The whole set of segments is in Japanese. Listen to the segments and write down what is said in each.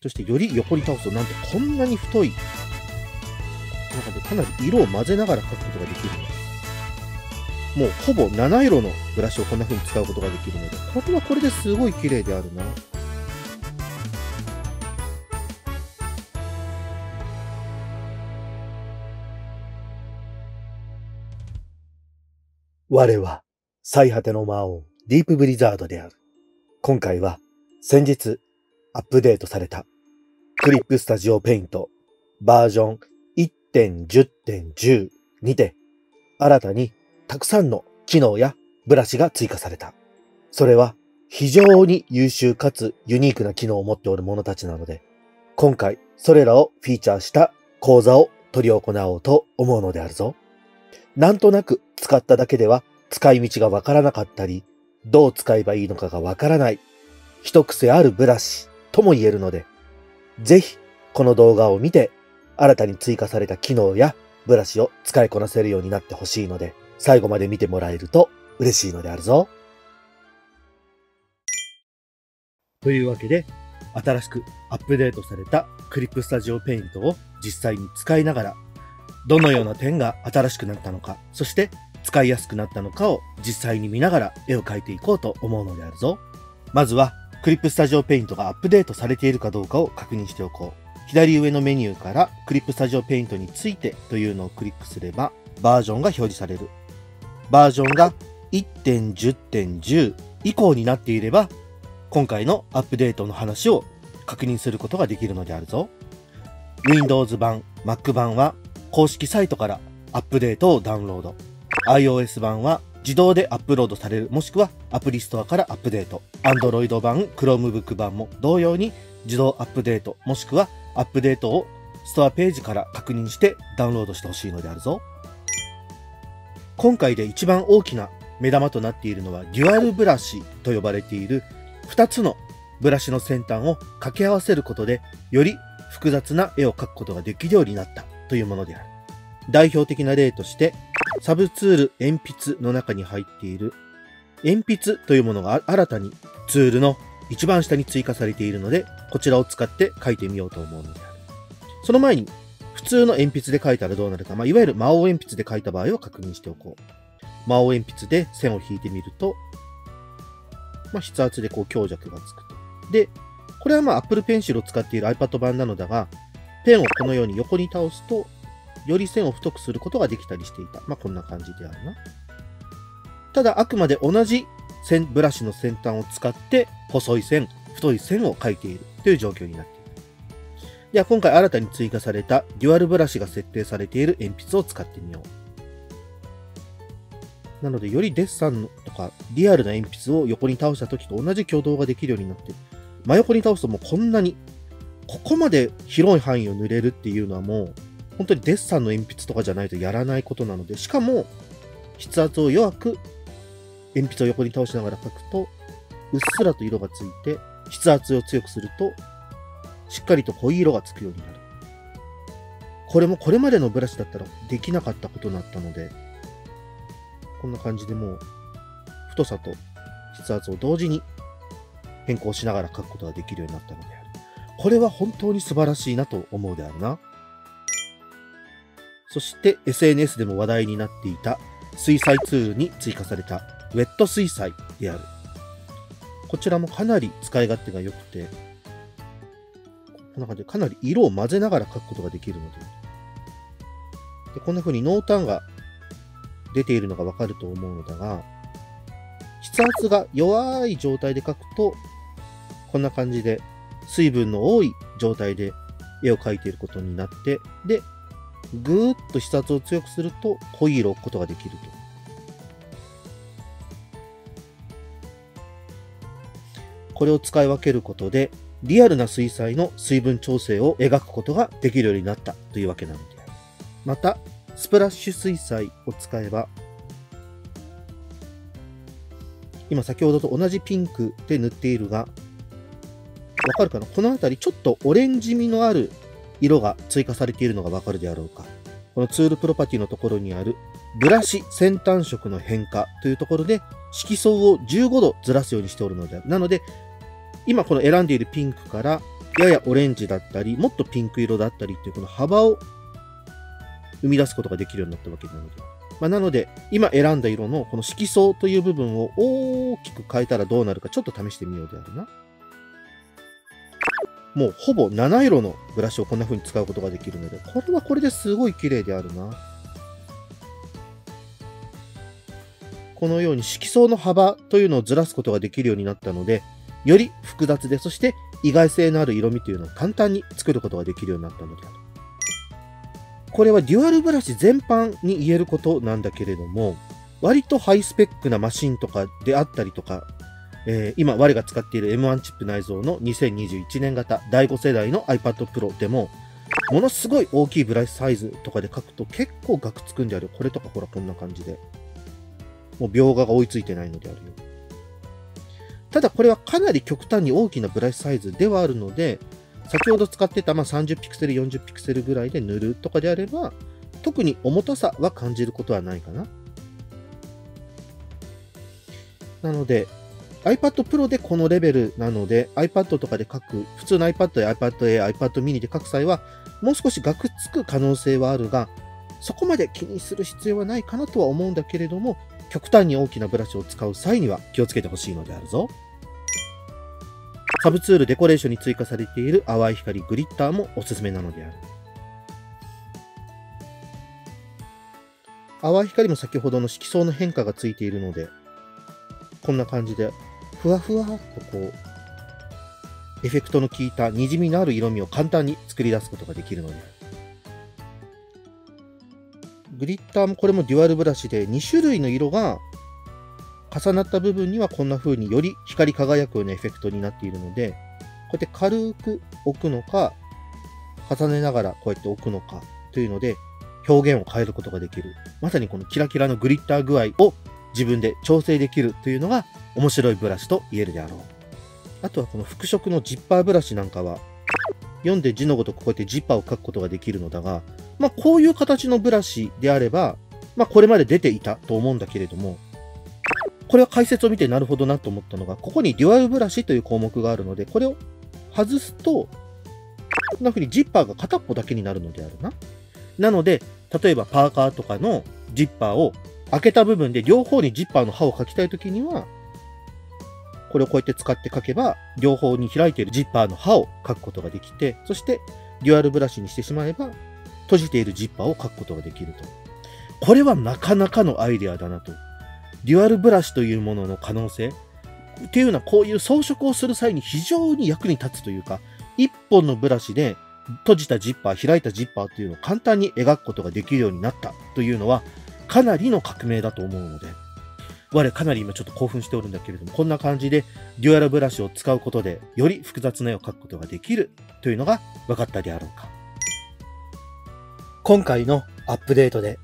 そしてより横に倒すと、なんとこんなに太い中でかなり色を混ぜながら描くことができるので、もうほぼ7色のブラシをこんな風に使うことができるので、これはこれですごい綺麗であるな。我は最果ての魔王ディープブリザードである。今回は先日アップデートされたクリップスタジオペイントバージョン 1.10.10 にて新たにたくさんの機能やブラシが追加された。それは非常に優秀かつユニークな機能を持っておるものたちなので、今回それらをフィーチャーした講座を取り行おうと思うのであるぞ。なんとなく使っただけでは使い道がわからなかったり、どう使えばいいのかがわからない、一癖あるブラシとも言えるので、ぜひこの動画を見て新たに追加された機能やブラシを使いこなせるようになってほしいので、最後まで見てもらえると嬉しいのであるぞ。というわけで、新しくアップデートされたクリップスタジオペイントを実際に使いながら、どのような点が新しくなったのか、そして使いやすくなったのかを実際に見ながら絵を描いていこうと思うのであるぞ。まずはクリップスタジオペイントがアップデートされているかどうかを確認しておこう。左上のメニューからクリップスタジオペイントについてというのをクリックすればバージョンが表示される。バージョンが 1.10.10 以降になっていれば、今回のアップデートの話を確認することができるのであるぞ。Windows 版、Mac 版は公式サイトからアップデートをダウンロード。iOS 版は自動でアップロードされる、もしくはアプリストアからアップデート。Android 版、Chromebook 版も同様に自動アップデート、もしくはアップデートをストアページから確認してダウンロードしてほしいのであるぞ。今回で一番大きな目玉となっているのはデュアルブラシと呼ばれている2つのブラシの先端を掛け合わせることでより複雑な絵を描くことができるようになったというものである。代表的な例としてサブツール鉛筆の中に入っている鉛筆というものが新たにツールの一番下に追加されているので、こちらを使って描いてみようと思うのである。その前に普通の鉛筆で描いたらどうなるか、いわゆる魔王鉛筆で描いた場合を確認しておこう。魔王鉛筆で線を引いてみると、筆圧で強弱がつくと。で、これはApple Pencil を使っている iPad 版なのだが、ペンをこのように横に倒すと、より線を太くすることができたりしていた。こんな感じであるな。ただ、あくまで同じブラシの先端を使って、細い線、太い線を描いているという状況になっている。では、今回新たに追加されたデュアルブラシが設定されている鉛筆を使ってみよう。なので、よりデッサンとかリアルな鉛筆を横に倒した時と同じ挙動ができるようになっている。真横に倒すともうこんなに、ここまで広い範囲を塗れるっていうのはもう、本当にデッサンの鉛筆とかじゃないとやらないことなので、しかも、筆圧を弱く、鉛筆を横に倒しながら描くと、うっすらと色がついて、筆圧を強くすると、しっかりと濃い色がつくようになる。これもこれまでのブラシだったらできなかったことになったので、こんな感じでもう、太さと筆圧を同時に変更しながら描くことができるようになったのである。これは本当に素晴らしいなと思うであるな。そして SNS でも話題になっていた水彩ツールに追加されたウェット水彩である。こちらもかなり使い勝手が良くて、こんな感じでかなり色を混ぜながら描くことができるので、こんな風に濃淡が出ているのがわかると思うのだが、筆圧が弱い状態で描くと、こんな感じで水分の多い状態で絵を描いていることになって、で、ぐーっと筆圧を強くすると濃い色を描くことができると。これを使い分けることで、リアルな水彩の水分調整を描くことができるようになったというわけなのである。また、スプラッシュ水彩を使えば、今先ほどと同じピンクで塗っているが、わかるかな？この辺りちょっとオレンジ味のある色が追加されているのがわかるであろうか。このツールプロパティのところにあるブラシ先端色の変化というところで色相を15度ずらすようにしておるのである。なので、今この選んでいるピンクからややオレンジだったり、もっとピンク色だったりっていうこの幅を生み出すことができるようになったわけなので。なので、今選んだ色のこの色相という部分を大きく変えたらどうなるかちょっと試してみようであるな。もうほぼ7色のブラシをこんな風に使うことができるので、これはこれですごい綺麗であるな。このように色相の幅というのをずらすことができるようになったので、より複雑で、そして意外性のある色味というのを簡単に作ることができるようになったのである。これはデュアルブラシ全般に言えることなんだけれども、割とハイスペックなマシンとかであったりとか、今我が使っている M1 チップ内蔵の2021年型第5世代の iPad Pro でも、ものすごい大きいブラシサイズとかで書くと結構ガクつくんである。これとかほらこんな感じで。もう描画が追いついてないのであるよ。ただこれはかなり極端に大きなブラシサイズではあるので、先ほど使ってた30ピクセル、40ピクセルぐらいで塗るとかであれば、特に重たさは感じることはないかな。なので、iPad Pro でこのレベルなので、iPad とかで書く、普通の iPad や iPad Air、iPad mini で書く際は、もう少しガクつく可能性はあるが、そこまで気にする必要はないかなとは思うんだけれども、極端に大きなブラシを使う際には気をつけてほしいのであるぞ。サブツールデコレーションに追加されている淡い光グリッターもおすすめなのである。淡い光も先ほどの色相の変化がついているので、こんな感じでふわふわっとこう、エフェクトの効いた滲みのある色味を簡単に作り出すことができるのである。グリッターもこれもデュアルブラシで2種類の色が重なった部分にはこんな風により光り輝くようなエフェクトになっているので、こうやって軽く置くのか、重ねながらこうやって置くのかというので表現を変えることができる。まさにこのキラキラのグリッター具合を自分で調整できるというのが面白いブラシと言えるであろう。あとはこの複色のジッパーブラシなんかは、読んで字のごとくこうやってジッパーを書くことができるのだが、こういう形のブラシであれば、これまで出ていたと思うんだけれども、これは解説を見てなるほどなと思ったのが、ここにデュアルブラシという項目があるので、これを外すと、こんな風にジッパーが片っぽだけになるのであるな。なので、例えばパーカーとかのジッパーを開けた部分で両方にジッパーの刃を書きたいときには、これをこうやって使って書けば、両方に開いているジッパーの刃を書くことができて、そしてデュアルブラシにしてしまえば、閉じているジッパーを書くことができると。これはなかなかのアイデアだなと。デュアルブラシというものの可能性っていうのは、こういう装飾をする際に非常に役に立つというか、一本のブラシで閉じたジッパー、開いたジッパーというのを簡単に描くことができるようになったというのは、かなりの革命だと思うので、我かなり今ちょっと興奮しておるんだけれども、こんな感じでデュアルブラシを使うことで、より複雑な絵を描くことができるというのが分かったであろうか。今回のアップデートで、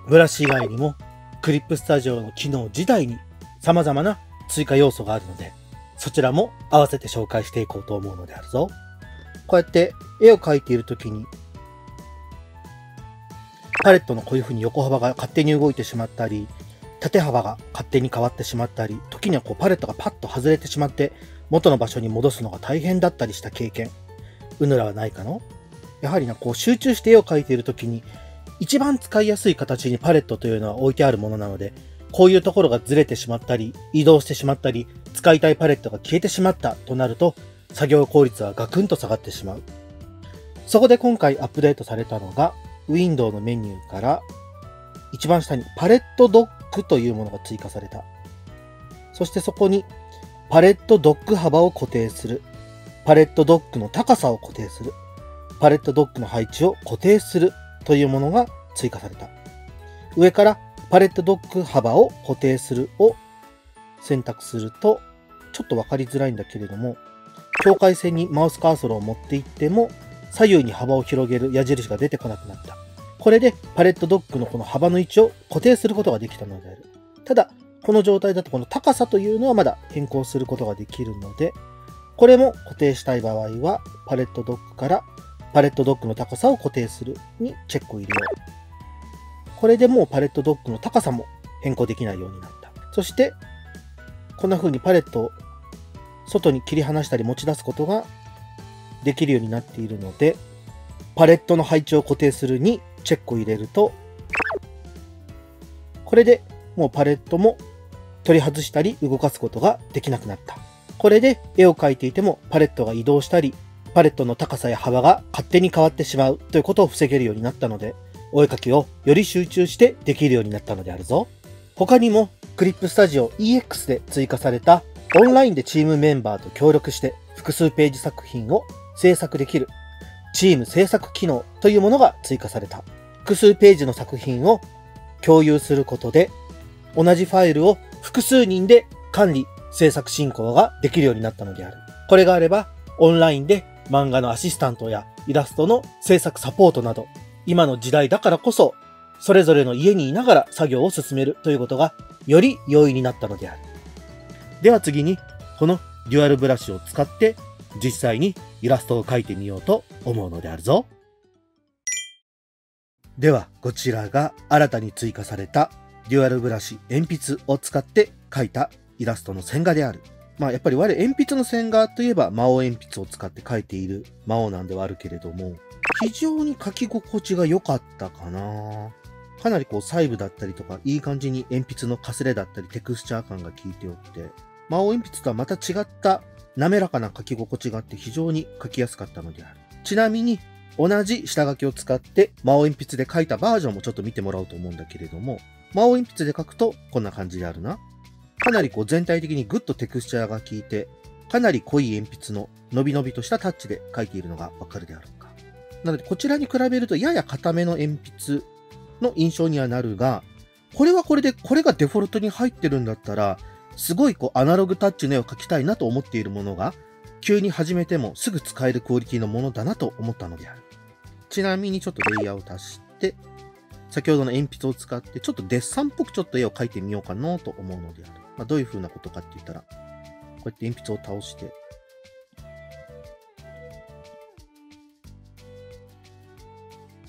ブラシ以外にもクリップスタジオの機能自体に様々な追加要素があるので、そちらも合わせて紹介していこうと思うのであるぞ。こうやって絵を描いているときに、パレットのこういう風に横幅が勝手に動いてしまったり、縦幅が勝手に変わってしまったり、時にはこうパレットがパッと外れてしまって元の場所に戻すのが大変だったりした経験、うぬらはないかの？やはりこう集中して絵を描いているときに、一番使いやすい形にパレットというのは置いてあるものなので、こういうところがずれてしまったり、移動してしまったり、使いたいパレットが消えてしまったとなると、作業効率はガクンと下がってしまう。そこで今回アップデートされたのが、ウィンドウのメニューから一番下にパレットドックというものが追加された。そしてそこにパレットドック幅を固定する。パレットドックの高さを固定する。パレットドックの配置を固定するというものが追加された。上からパレットドック幅を固定するを選択すると、ちょっとわかりづらいんだけれども、境界線にマウスカーソルを持っていっても左右に幅を広げる矢印が出てこなくなった。これでパレットドックのこの幅の位置を固定することができたのである。ただ、この状態だとこの高さというのはまだ変更することができるので、これも固定したい場合は、パレットドックからパレットドックの高さを固定するにチェックを入れよう。これでもうパレットドックの高さも変更できないようになった。そして、こんな風にパレットを外に切り離したり持ち出すことができるようになっているので、パレットの配置を固定するにチェックを入れると、これでもうパレットも取り外したり動かすことができなくなった。これで絵を描いていてもパレットが移動したり、パレットの高さや幅が勝手に変わってしまうということを防げるようになったので、お絵描きをより集中してできるようになったのであるぞ。他にもクリップスタジオ EX で追加されたオンラインでチームメンバーと協力して複数ページ作品を制作できるチーム制作機能というものが追加された。複数ページの作品を共有することで同じファイルを複数人で管理、制作進行ができるようになったのである。これがあればオンラインで漫画のアシスタントやイラストの制作サポートなど、今の時代だからこそそれぞれの家にいながら作業を進めるということがより容易になったのである。では次にこのデュアルブラシを使って実際にイラストを描いてみようと思うのであるぞ。ではこちらが新たに追加されたデュアルブラシ鉛筆を使って描いたイラストの線画である。やっぱり我鉛筆の線画といえば魔王鉛筆を使って描いている魔王なんではあるけれども、非常に描き心地が良かったかな。かなり細部だったりとか、いい感じに鉛筆のかすれだったりテクスチャー感が効いておって、魔王鉛筆とはまた違った滑らかな描き心地があって非常に描きやすかったのである。ちなみに同じ下書きを使って魔王鉛筆で描いたバージョンもちょっと見てもらおうと思うんだけれども、魔王鉛筆で描くとこんな感じであるな。かなり全体的にグッとテクスチャーが効いて、かなり濃い鉛筆の伸び伸びとしたタッチで描いているのがわかるであろうか。なのでこちらに比べるとやや硬めの鉛筆の印象にはなるが、これはこれでこれがデフォルトに入ってるんだったら、すごいアナログタッチの絵を描きたいなと思っているものが、急に始めてもすぐ使えるクオリティのものだなと思ったのである。ちなみにちょっとレイヤーを足して、先ほどの鉛筆を使ってちょっとデッサンっぽくちょっと絵を描いてみようかなと思うのである。どういう風なことかって言ったら、こうやって鉛筆を倒して、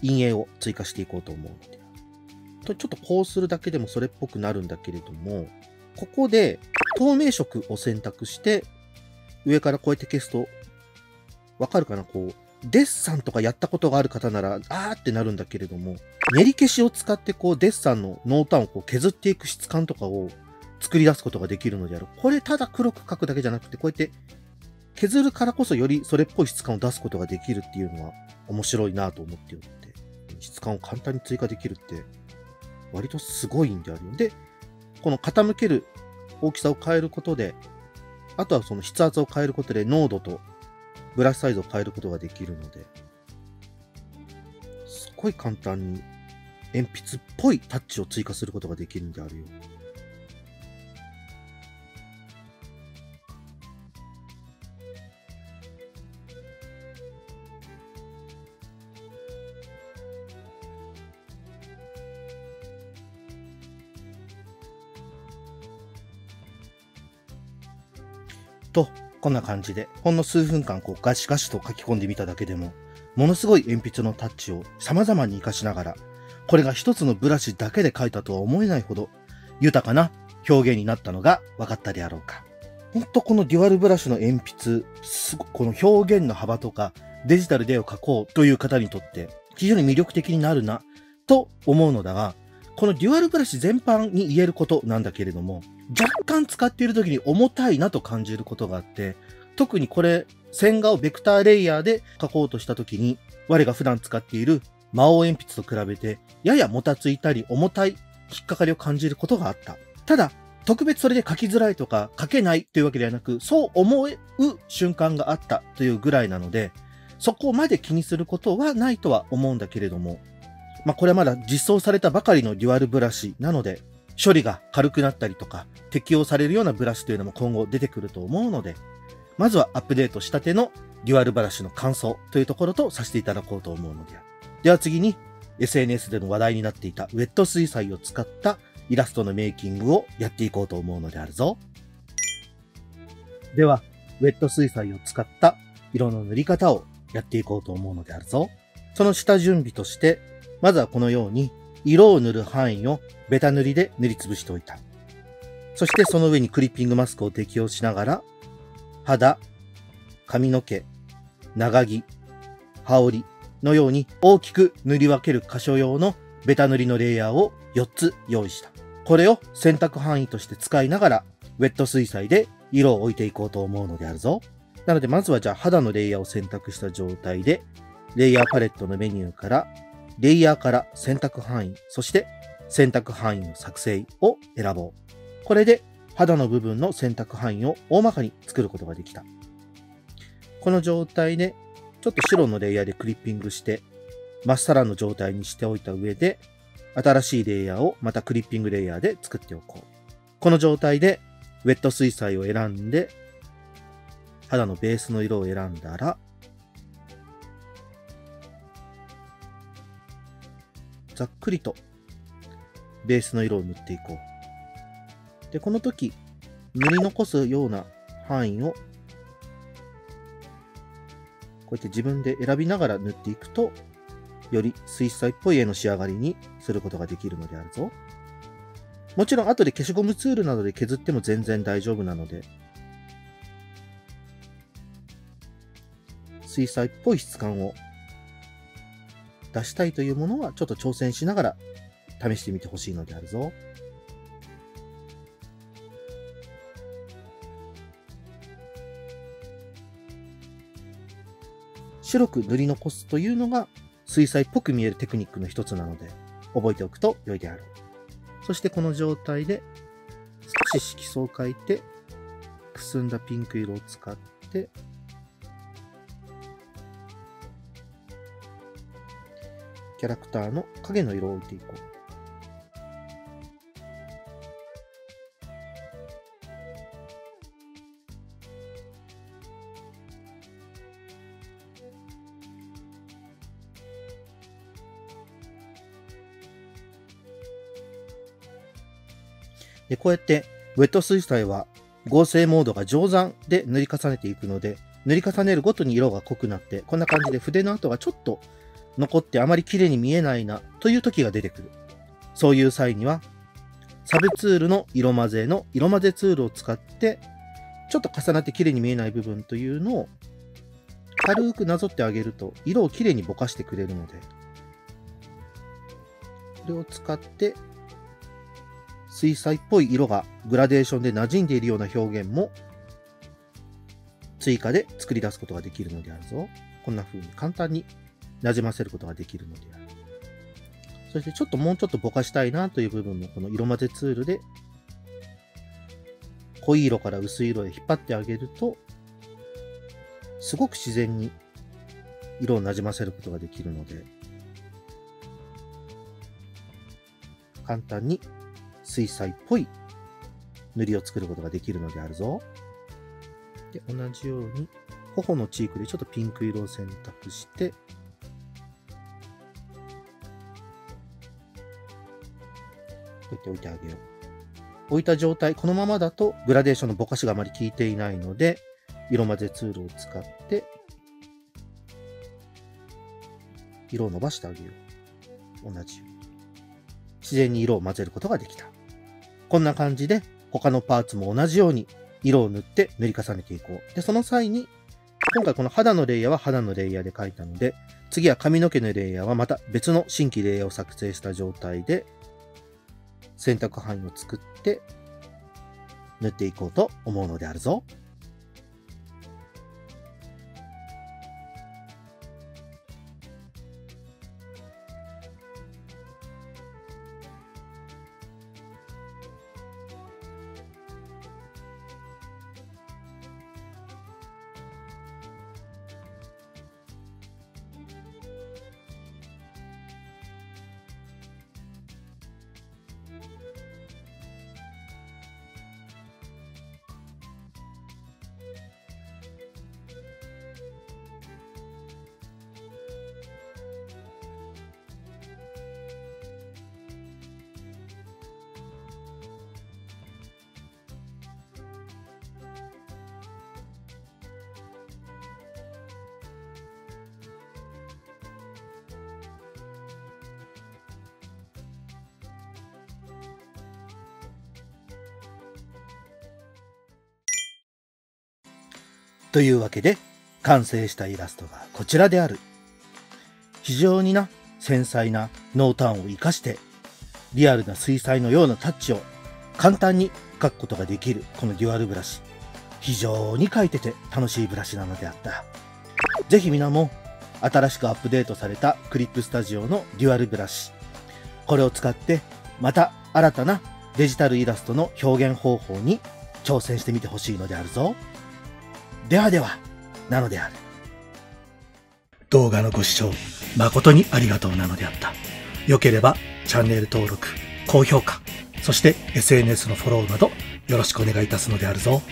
陰影を追加していこうと思うのである。ちょっとこうするだけでもそれっぽくなるんだけれども、ここで透明色を選択して、上からこうやって消すと、わかるかな？デッサンとかやったことがある方なら、あーってなるんだけれども、練り消しを使ってデッサンの濃淡を削っていく質感とかを作り出すことができるのである。これただ黒く描くだけじゃなくて、こうやって削るからこそよりそれっぽい質感を出すことができるっていうのは面白いなと思っておって、質感を簡単に追加できるって割とすごいんであるよ。で、この傾ける大きさを変えることで、あとはその筆圧を変えることで濃度とブラシサイズを変えることができるので、すごい簡単に鉛筆っぽいタッチを追加することができるんであるよ。と、こんな感じで、ほんの数分間ガシガシと書き込んでみただけでも、ものすごい鉛筆のタッチを様々に活かしながら、これが一つのブラシだけで描いたとは思えないほど、豊かな表現になったのが分かったであろうか。ほんとこのデュアルブラシの鉛筆、この表現の幅とか、デジタルで絵を描こうという方にとって、非常に魅力的になるな、と思うのだが、このデュアルブラシ全般に言えることなんだけれども、若干使っている時に重たいなと感じることがあって、特にこれ、線画をベクターレイヤーで描こうとした時に、我が普段使っている魔王鉛筆と比べて、ややもたついたり重たい引っかかりを感じることがあった。ただ、特別それで描きづらいとか描けないというわけではなく、そう思う瞬間があったというぐらいなので、そこまで気にすることはないとは思うんだけれども、これはまだ実装されたばかりのデュアルブラシなので、処理が軽くなったりとか、適用されるようなブラシというのも今後出てくると思うので、まずはアップデートしたてのデュアルブラシの感想というところとさせていただこうと思うので。では次に、SNS での話題になっていたウェット水彩を使ったイラストのメイキングをやっていこうと思うのであるぞ。では、ウェット水彩を使った色の塗り方をやっていこうと思うのであるぞ。その下準備として、まずはこのように色を塗る範囲をベタ塗りで塗りつぶしておいた。そしてその上にクリッピングマスクを適用しながら、肌、髪の毛、長木、羽織のように大きく塗り分ける箇所用のベタ塗りのレイヤーを4つ用意した。これを選択範囲として使いながら、ウェット水彩で色を置いていこうと思うのであるぞ。なのでまずはじゃあ肌のレイヤーを選択した状態で、レイヤーパレットのメニューから、レイヤーから選択範囲、そして選択範囲の作成を選ぼう。これで肌の部分の選択範囲を大まかに作ることができた。この状態でちょっと白のレイヤーでクリッピングして、まっさらの状態にしておいた上で、新しいレイヤーをまたクリッピングレイヤーで作っておこう。この状態でウェット水彩を選んで、肌のベースの色を選んだら、ざっくりとベースの色を塗っていこう。で、この時、塗り残すような範囲を、こうやって自分で選びながら塗っていくと、より水彩っぽい絵の仕上がりにすることができるのであるぞ。もちろん後で消しゴムツールなどで削っても全然大丈夫なので、水彩っぽい質感を出したいというものはちょっと挑戦しながら試してみてほしいのであるぞ。白く塗り残すというのが水彩っぽく見えるテクニックの一つなので覚えておくと良いであろう。そしてこの状態で少し色素を変えてくすんだピンク色を使ってキャラクターの影の色を置いていこう。で、こうやってウェット水彩は合成モードが定山で塗り重ねていくので、塗り重ねるごとに色が濃くなって、こんな感じで筆の跡がちょっと残ってあまり綺麗に見えないなという時が出てくる。そういう際には、サブツールの色混ぜの色混ぜツールを使って、ちょっと重なって綺麗に見えない部分というのを軽くなぞってあげると、色を綺麗にぼかしてくれるので、これを使って、水彩っぽい色がグラデーションで馴染んでいるような表現も追加で作り出すことができるのであるぞ。こんな風に簡単に馴染ませることができるのである。そしてもうちょっとぼかしたいなという部分もこの色混ぜツールで濃い色から薄い色へ引っ張ってあげるとすごく自然に色を馴染ませることができるので簡単に水彩っぽい塗りを作ることができるのであるぞ。で、同じように頬のチークでちょっとピンク色を選択してこうやって置いてあげよう。置いた状態、このままだとグラデーションのぼかしがあまり効いていないので、色混ぜツールを使って色を伸ばしてあげよう。同じように。自然に色を混ぜることができた。こんな感じで他のパーツも同じように色を塗って塗り重ねていこう。で、その際に、今回この肌のレイヤーは肌のレイヤーで描いたので、次は髪の毛のレイヤーはまた別の新規レイヤーを作成した状態で、選択範囲を作って塗っていこうと思うのであるぞ。というわけで、完成したイラストがこちらである。非常に繊細な濃淡を活かして、リアルな水彩のようなタッチを簡単に描くことができるこのデュアルブラシ。非常に描いてて楽しいブラシなのであった。ぜひ皆も新しくアップデートされたクリップスタジオのデュアルブラシ。これを使ってまた新たなデジタルイラストの表現方法に挑戦してみてほしいのであるぞ。ではでは、なのである。動画のご視聴誠にありがとうなのであった。よければチャンネル登録、高評価、そして SNS のフォローなどよろしくお願いいたすのであるぞ。